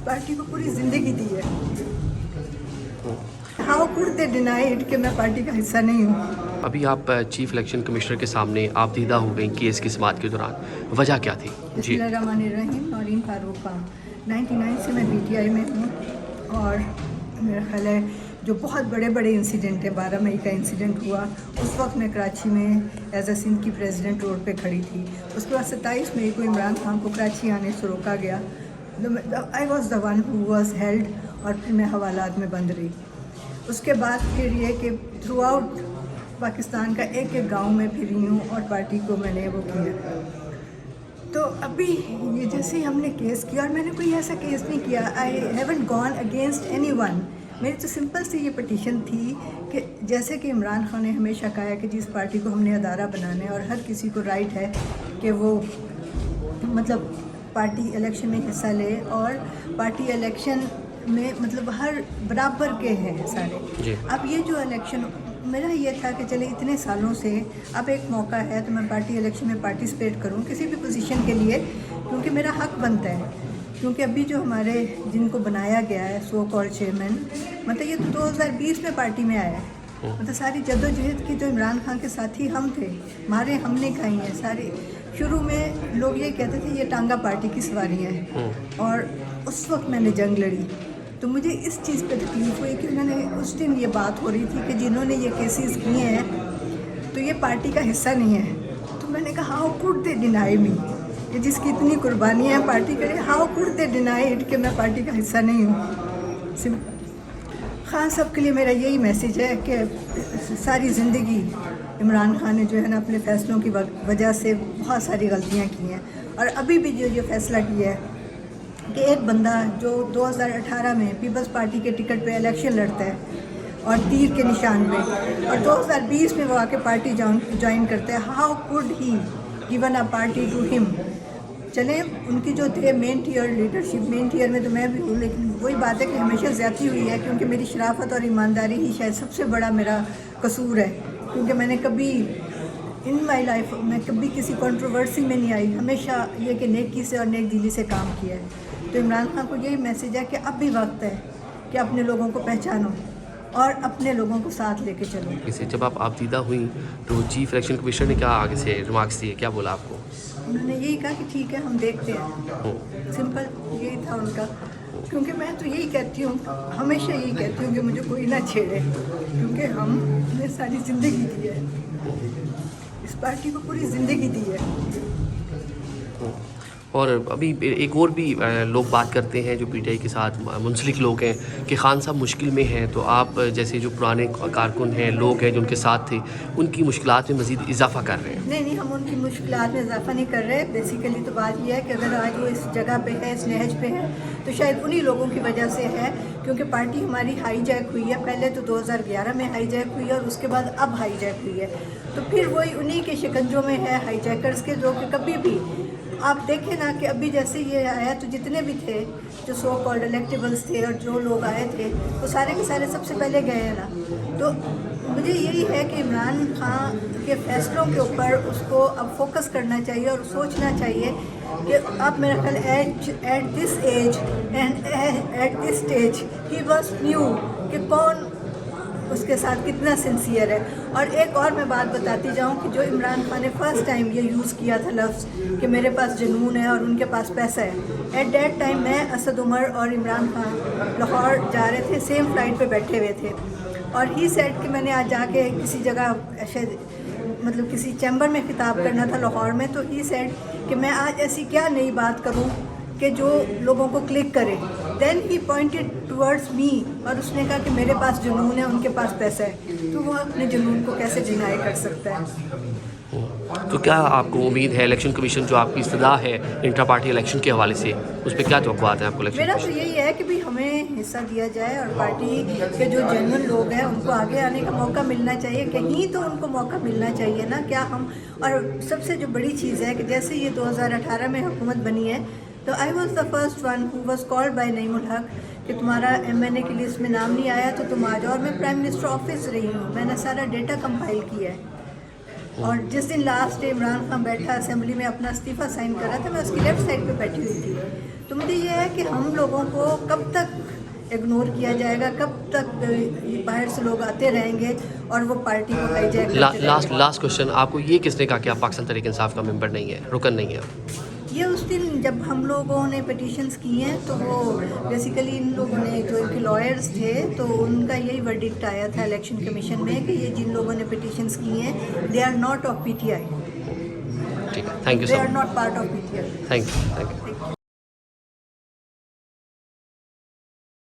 Party को पूरी ज़िंदगी दी है। How could they deny it कि मैं पार्टी का हिस्सा नहीं हूँ। अभी आप चीफ इलेक्शन कमिश्नर के सामने आप दीदा हो गई केस की समाअत के दौरान, वजह क्या थी? जी, बिस्मिल्लाहिर्रहमानिर्रहीम। नौरीन फारूक खान, 99 से मैं PTI में हूँ और मेरा ख्याल है जो बहुत बड़े बड़े इंसिडेंट हैं, 12 मई का इंसिडेंट हुआ, उस वक्त मैं कराची में एज अ सिंध की प्रेसिडेंट रोड पे खड़ी थी। उसके बाद 27 मई को इमरान खान को कराची आने से रोका गया। I was the one who was held और फिर मैं हवालात में बंद रही। उसके बाद फिर ये कि थ्रू आउट पाकिस्तान का एक एक गांव में फिरी हूँ और पार्टी को मैंने वो किया। तो अभी ये जैसे हमने केस किया, और मैंने कोई ऐसा केस नहीं किया, I haven't gone against anyone. मेरी तो सिंपल सी ये पटिशन थी कि जैसे कि इमरान खान ने हमेशा कहा है कि जिस पार्टी को हमने अदारा बनाना है और हर किसी को राइट है कि वो मतलब पार्टी इलेक्शन में हिस्सा ले, और पार्टी इलेक्शन में मतलब हर बराबर के हैं सारे। अब ये जो इलेक्शन मेरा ये था कि चले इतने सालों से अब एक मौका है तो मैं पार्टी इलेक्शन में पार्टिसिपेट करूं किसी भी पोजीशन के लिए, क्योंकि मेरा हक बनता है। क्योंकि अभी जो हमारे जिनको बनाया गया है सो कॉल्ड चेयरमैन, मतलब ये तो 2020 में पार्टी में आया है। मतलब सारी जद्दोजहद की जो इमरान खान के साथी हम थे, मारे हमने खाई हैं सारी। शुरू में लोग ये कहते थे ये टांगा पार्टी की सवारियाँ हैं, और उस वक्त मैंने जंग लड़ी। तो मुझे इस चीज़ पे तकलीफ़ हुई कि मैंने उस दिन ये बात हो रही थी कि जिन्होंने ये केसेस किए हैं तो ये पार्टी का हिस्सा नहीं है। तो मैंने कहा हाउ कुड दे डिनाई मी, कि जिसकी इतनी कुर्बानियाँ हैं पार्टी के लिए, how could they deny it कि मैं पार्टी का हिस्सा नहीं हूँ। खान साहब के लिए मेरा यही मैसेज है कि सारी ज़िंदगी इमरान खान ने जो है ना अपने फ़ैसलों की वजह से बहुत सारी गलतियाँ की हैं, और अभी भी जो फैसला किया है कि एक बंदा जो 2018 में पीपल्स पार्टी के टिकट पे इलेक्शन लड़ता है और तीर के निशान पे, और 2020 में वो आके पार्टी ज्वाइन करता है, how could he given a party to him. चले उनकी जो थे main tier leadership, main tier में तो मैं भी हूँ, लेकिन वही बात है कि हमेशा ज़्यादती हुई है, क्योंकि मेरी शराफत और ईमानदारी ही शायद सबसे बड़ा मेरा कसूर है। क्योंकि मैंने कभी इन माई लाइफ में कभी किसी कंट्रोवर्सी में नहीं आई, हमेशा ये कि नेकी से और नेक दिली से काम किया है। तो इमरान खान को यही मैसेज है कि अब भी वक्त है कि अपने लोगों को पहचानो और अपने लोगों को साथ लेके चलो। इसे जब आप दीदा हुई तो चीफ इलेक्शन कमिश्नर ने क्या आगे से रिमार्क्स दिए, क्या बोला आपको? उन्होंने यही कहा कि ठीक है हम देखते हैं, सिंपल यही था उनका। क्योंकि मैं तो यही कहती हूँ, हमेशा यही कहती हूँ कि मुझे कोई ना छेड़े, क्योंकि हमने सारी ज़िंदगी दी है, इस पार्टी को पूरी ज़िंदगी दी है। और अभी एक और भी लोग बात करते हैं जो PTI के साथ मुंसलिक लोग हैं कि खान साहब मुश्किल में हैं, तो आप जैसे जो पुराने कारकुन हैं, लोग हैं जो उनके साथ थे, उनकी मुश्किलात में मज़ीद इजाफा कर रहे हैं। नहीं, हम उनकी मुश्किलात में इजाफा नहीं कर रहे। बेसिकली तो बात यह है कि अगर आज वो इस जगह पे है, इस नहज पे है, तो शायद उन्हीं लोगों की वजह से है, क्योंकि पार्टी हमारी हाईजैक हुई है। पहले तो 2011 में हाईजैक हुई है और उसके बाद अब हाईजैक हुई है, तो फिर वही उन्हीं के शिकंजों में है हाईजैकर्स के, जो कि कभी भी आप देखें ना कि अभी जैसे ये आया तो जितने भी थे जो सो कॉल्ड इलेक्टेबल्स थे और जो लोग आए थे वो सारे के सारे सबसे पहले गए हैं ना। तो मुझे यही है कि इमरान खान के फैसलों के ऊपर उसको अब फोकस करना चाहिए और सोचना चाहिए कि अब मेरा ख्याल at this age and at this stage he was knew कि कौन उसके साथ कितना सिंसियर है। और एक और मैं बात बताती जाऊं कि जो इमरान खान ने फर्स्ट टाइम ये यूज़ किया था लफ्ज़ कि मेरे पास जुनून है और उनके पास पैसा है, एट दैट टाइम मैं, असद उमर और इमरान खान लाहौर जा रहे थे, सेम फ्लाइट पे बैठे हुए थे, और ही सेड कि मैंने आज जाके किसी जगह शायद मतलब किसी चैम्बर में खिताब करना था लाहौर में, तो ही सेड कि मैं आज ऐसी क्या नई बात करूं कि जो लोगों को क्लिक करे। Then he pointed towards me, और उसने कहा कि मेरे पास जुनून है, उनके पास पैसा है, तो वो अपने जुनून को कैसे डिनाई कर सकता है। तो क्या आपको उम्मीद है इलेक्शन कमीशन जो आपकी इस्तदा है इंट्रा पार्टी इलेक्शन के हवाले से, उस पर क्या तवक्कुआत है आपको? मेरा तो यही है कि भी हमें हिस्सा दिया जाए और पार्टी के जो जेन्युइन लोग हैं उनको आगे आने का मौका मिलना चाहिए, कहीं तो उनको मौका मिलना चाहिए ना। क्या हम, और सबसे जो बड़ी चीज़ है कि जैसे ये 2018 में हुकूमत बनी है, तो I was the first one who was called by Naimul हक कि तुम्हारा MNA की लिस्ट में नाम नहीं आया तो तुम आ जाओ, और मैं प्राइम मिनिस्टर ऑफिस रही हूँ, मैंने सारा डेटा कंपाइल किया है। اور جس دن لاسٹ ڈے عمران خان بیٹھا اسمبلی میں اپنا استعفیٰ سائن کر رہا تھا، میں اس کی لیفٹ سائڈ پہ بیٹھی ہوئی تھی. تو مجھے یہ ہے کہ ہم لوگوں کو کب تک اگنور کیا جائے گا، کب تک باہر سے لوگ آتے رہیں گے اور وہ پارٹی کو ہائی جیک کرتے رہیں گے. لاسٹ کوشچن، آپ کو یہ کس نے کہا کہ آپ پاکستان تحریک انصاف کا ممبر نہیں ہے، رکن نہیں ہے؟ یہ اس دن جب ہم لوگوں نے پٹیشنز کی ہیں تو وہ بیسیکلی ان لوگوں نے جو ان کے لائرز تھے تو ان کا یہی ورڈکٹ آیا تھا الیکشن کمیشن میں کہ یہ جن لوگوں نے پٹیشنز کی ہیں they are not of P T I, ٹھیک ہے، thank you they so are much, not part of P T I. Thank you.